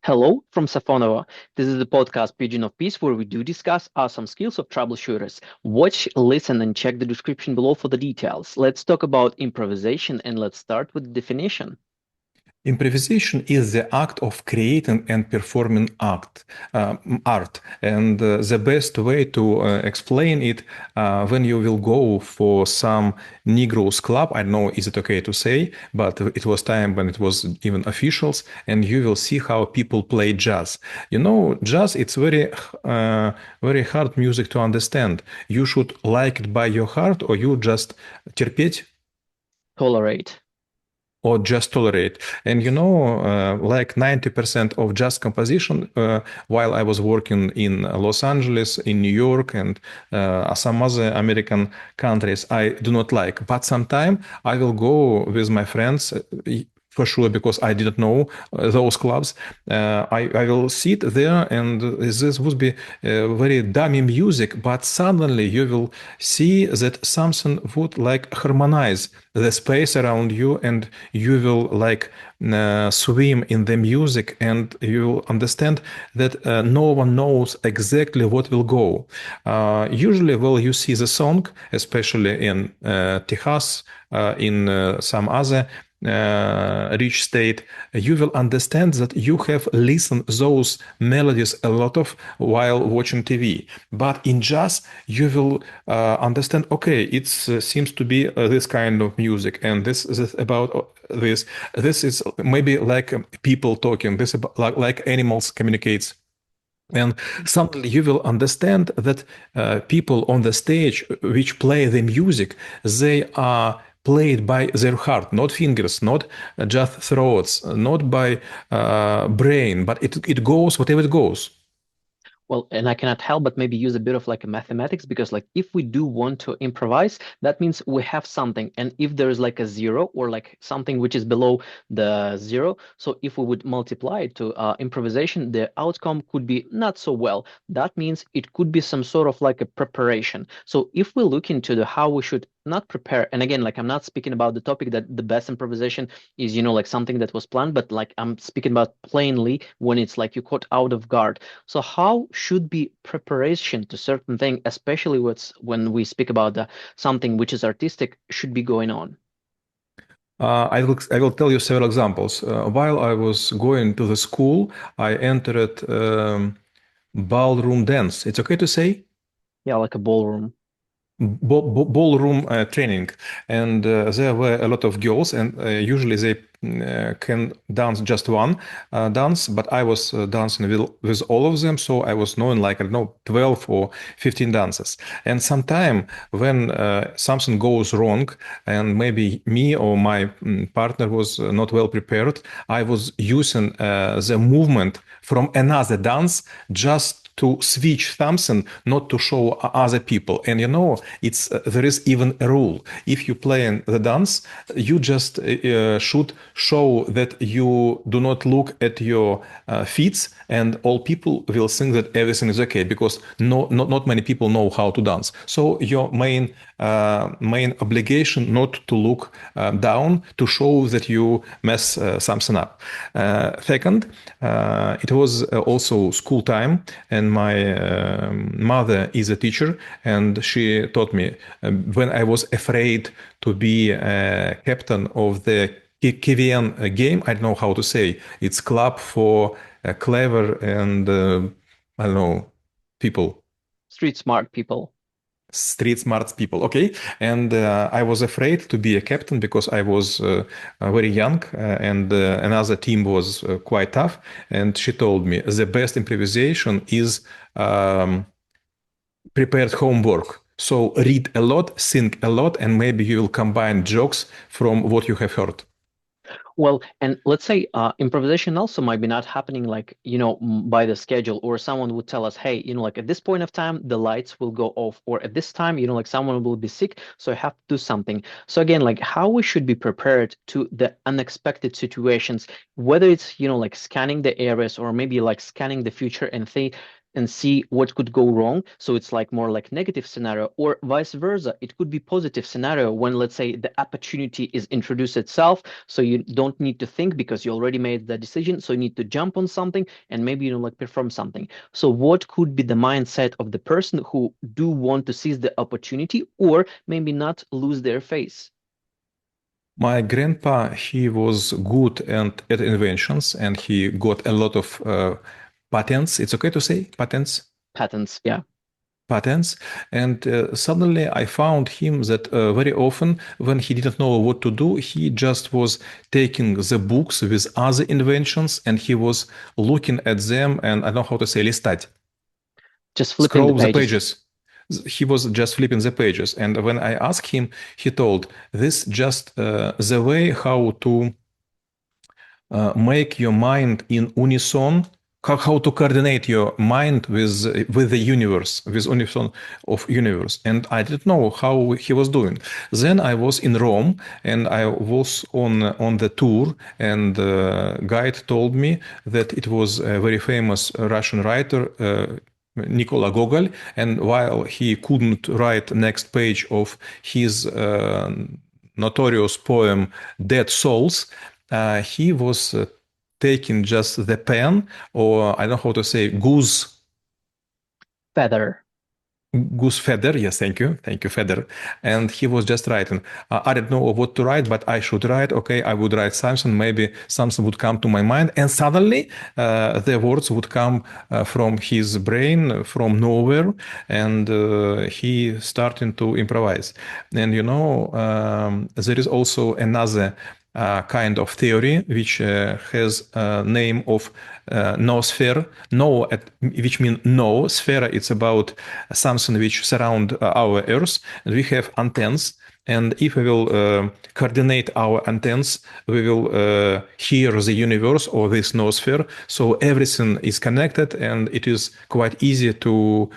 Hello from Safonovo. This is the podcast Pigeon of Peace where we do discuss awesome skills of troubleshooters. Watch, listen, and check the description below for the details. Let's talk about improvisation and let's start with the definition. Improvisation is the act of creating and performing art. And the best way to explain it, when you will go for some Negroes club, I don't know, is it okay to say, but it was time when it was even officials, and you will see how people play jazz. You know, jazz, it's very hard music to understand. You should like it by your heart, or you just терпеть Tolerate. or just tolerate. And you know, like 90% of jazz composition, while I was working in Los Angeles, in New York, and some other American countries, I do not like. But sometime I will go with my friends. For sure, because I didn't know those clubs. I will sit there, and this would be very dummy music, but suddenly you will see that something would like harmonize the space around you, and you will like swim in the music, and you will understand that no one knows exactly what will go. Usually, well, you see the song, especially in Texas, in some other rich state, you will understand that you have listened those melodies a lot of while watching TV. But in jazz, you will understand, okay, it seems to be this kind of music, and this is about this. This is maybe like people talking. This about, like animals communicates. And suddenly you will understand that people on the stage which play the music, they are played by their heart, not fingers, not just throats, not by brain, but it goes whatever it goes. Well, and I cannot help but maybe use a bit of like a mathematics because like if we do want to improvise, that means we have something. And if there is like a zero or like something which is below the zero, so if we would multiply it to improvisation, the outcome could be not so well. That means it could be some sort of like a preparation. So if we look into the how we should not prepare, and again, like I'm not speaking about the topic that the best improvisation is, like something that was planned, but like I'm speaking about plainly when it's like you caught out of guard. So how should be preparation to certain thing, especially when we speak about something which is artistic, should be going on? I will tell you several examples. While I was going to the school, I entered ballroom dance. It's okay to say? Yeah, like a ballroom. Ballroom training, and there were a lot of girls, and usually they can dance just one dance, but I was dancing with all of them, so I was knowing like I don't know 12 or 15 dances. And sometime when something goes wrong, and maybe me or my partner was not well prepared, I was using the movement from another dance just to switch something, not to show other people. And you know, it's there is even a rule. If you play in the dance, you just should show that you do not look at your feet, and all people will think that everything is okay because not many people know how to dance. So your main obligation not to look down to show that you mess something up. Second, it was also school time, and my mother is a teacher, and she taught me when I was afraid to be a captain of the KVN game. I don't know how to say. It's club for clever and I don't know people. Street smart people. Street smart people, okay. And I was afraid to be a captain because I was very young, and another team was quite tough. And she told me the best improvisation is prepared homework. So read a lot, think a lot, and maybe you will combine jokes from what you have heard. Well, and let's say improvisation also might be not happening like, by the schedule, or someone would tell us, hey, like at this point of time, the lights will go off, or at this time, like someone will be sick, so I have to do something. So again, like how we should be prepared to the unexpected situations, whether it's, like scanning the areas or maybe like scanning the future and and see what could go wrong. So it's like more like negative scenario, or vice versa. It could be positive scenario when, let's say, the opportunity is introduced itself. So you don't need to think because you already made the decision. So you need to jump on something and maybe, like perform something. So what could be the mindset of the person who do want to seize the opportunity or maybe not lose their face? My grandpa, he was good at inventions and he got a lot of patents. It's okay to say patents? Patents, yeah. Patents. And suddenly I found him that very often when he didn't know what to do, he just was taking the books with other inventions and he was looking at them and I don't know how to say, листать. Just flipping the Scroll the pages. pages. He was just flipping the pages. And when I asked him, he told, this just the way how to make your mind in unison, how to coordinate your mind with the universe, with unison of universe. And I didn't know how he was doing. Then I was in Rome and I was on the tour, and guide told me that it was a very famous Russian writer, Nicola Gogol, and while he couldn't write next page of his notorious poem Dead Souls, he was taking just the pen, or I don't know how to say, Feather. goose feather. Yes, thank you, feather. And he was just writing. I didn't know what to write, but I should write. Okay, I would write something. Maybe something would come to my mind, and suddenly the words would come from his brain from nowhere, and he started to improvise. And there is also another kind of theory which has a name of noosphere. No, which means no. Sphere, it's about something which surround our Earth. And we have antennas. And if we will coordinate our antennas, we will hear the universe or this noosphere. So everything is connected, and it is quite easy to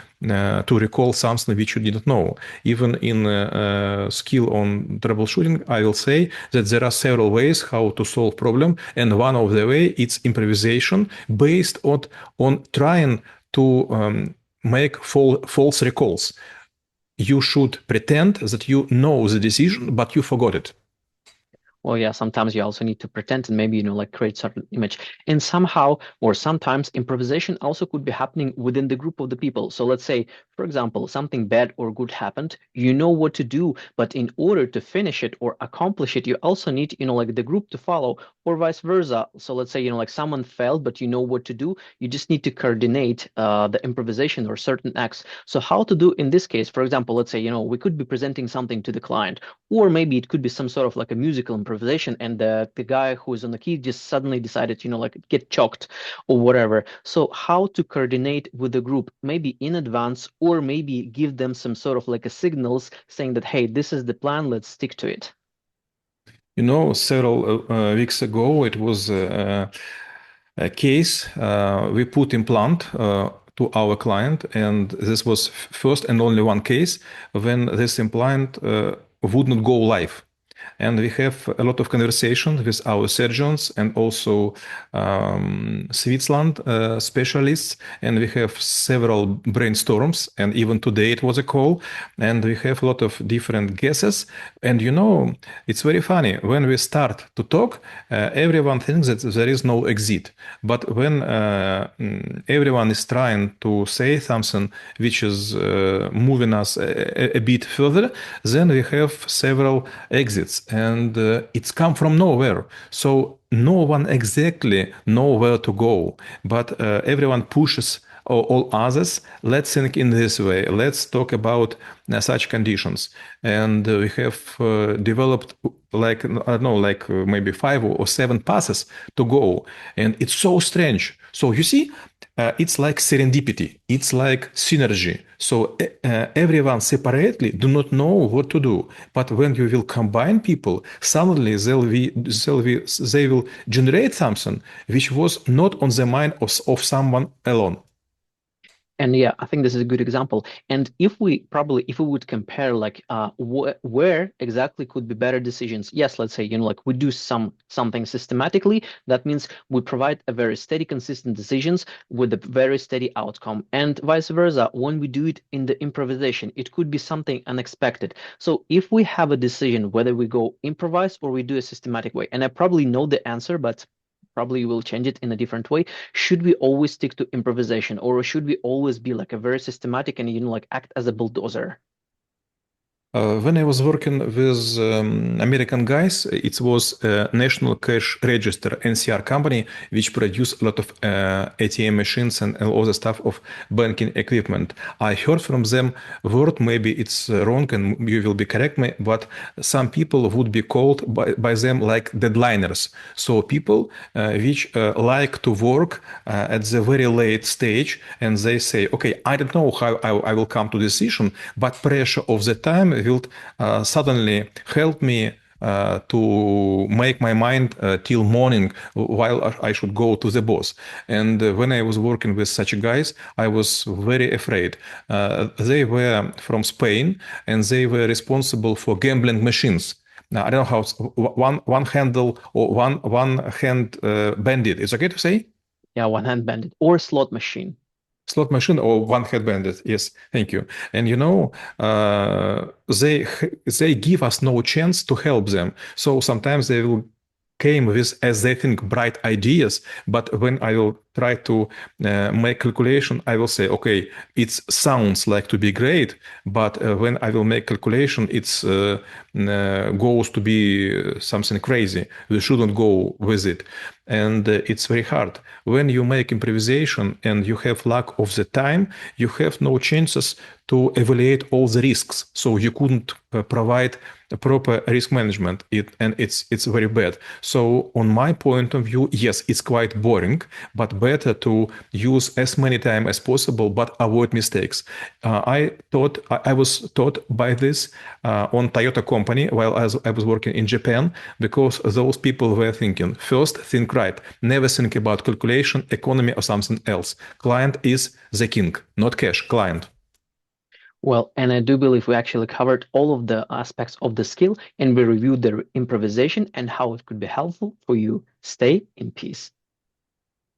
recall something which you didn't know. Even in skill on troubleshooting, I will say that there are several ways how to solve problem, and one of the way it's improvisation based on trying to make false recalls. You should pretend that you know the decision, but you forgot it. Well, yeah, sometimes you also need to pretend and maybe, like create certain image. And somehow, or sometimes improvisation also could be happening within the group of the people. So let's say, for example, something bad or good happened, you know what to do, but in order to finish it or accomplish it, you also need, like the group to follow, or vice versa. So let's say, like someone failed, but you know what to do. You just need to coordinate the improvisation or certain acts. So how to do in this case, for example, let's say, we could be presenting something to the client, or maybe it could be some sort of like a musical improvisation, and the guy who is on the key just suddenly decided, like get choked or whatever. So how to coordinate with the group, maybe in advance, or maybe give them some sort of like a signals saying that, hey, this is the plan, let's stick to it. Several weeks ago, it was a case we put implant to our client, and this was first and only one case when this implant would not go live. And we have a lot of conversations with our surgeons and also Switzerland specialists. And we have several brainstorms. And even today it was a call. And we have a lot of different guesses. And it's very funny. When we start to talk, everyone thinks that there is no exit. But when everyone is trying to say something which is moving us a bit further, then we have several exits. And it's come from nowhere. So no one exactly know where to go, but everyone pushes all others. Let's think in this way. Let's talk about such conditions. And we have developed like, I don't know, like maybe 5 or 7 passes to go. And it's so strange. So you see, it's like serendipity. It's like synergy. So everyone separately do not know what to do. But when you will combine people, suddenly they will generate something which was not on the mind of someone alone. And yeah, I think this is a good example. And if we would compare like where exactly could be better decisions, yes, let's say, like we do something systematically, that means we provide a very steady, consistent decisions with a very steady outcome. And vice versa, when we do it in the improvisation, it could be something unexpected. So if we have a decision whether we go improvise or we do a systematic way, and I probably know the answer, but probably will change it in a different way. Should we always stick to improvisation, or should we always be like a very systematic and like act as a bulldozer? When I was working with American guys, it was a National Cash Register (NCR) company which produced a lot of ATM machines and all the stuff of banking equipment. I heard from them word, maybe it's wrong and you will be correct me, but some people would be called by them like deadliners. So people which like to work at the very late stage, and they say, okay, I don't know how I will come to decision, but pressure of the time will suddenly help me to make my mind till morning while I should go to the boss. And when I was working with such guys, I was very afraid. They were from Spain and they were responsible for gambling machines. Now, I don't know how one handle or one hand bandit. It's okay to say? Yeah, one hand bandit or slot machine. Slot machine or one-head bandit. Yes, thank you. And they give us no chance to help them. So sometimes they will came with, as they think, bright ideas, but when I will try to make calculation, I will say, okay, it sounds like to be great, but when I will make calculation, it's goes to be something crazy. We shouldn't go with it. And it's very hard. When you make improvisation and you have lack of the time, you have no chances to evaluate all the risks. So you couldn't provide a proper risk management. It's very bad. So on my point of view, yes, it's quite boring, but better to use as many time as possible, but avoid mistakes. I was taught by this on Toyota company while I was working in Japan, because those people were thinking, first think right, never think about calculation, economy, or something else. Client is the king, not cash, client. Well, and I do believe we actually covered all of the aspects of the skill, and we reviewed the improvisation and how it could be helpful for you. Stay in peace.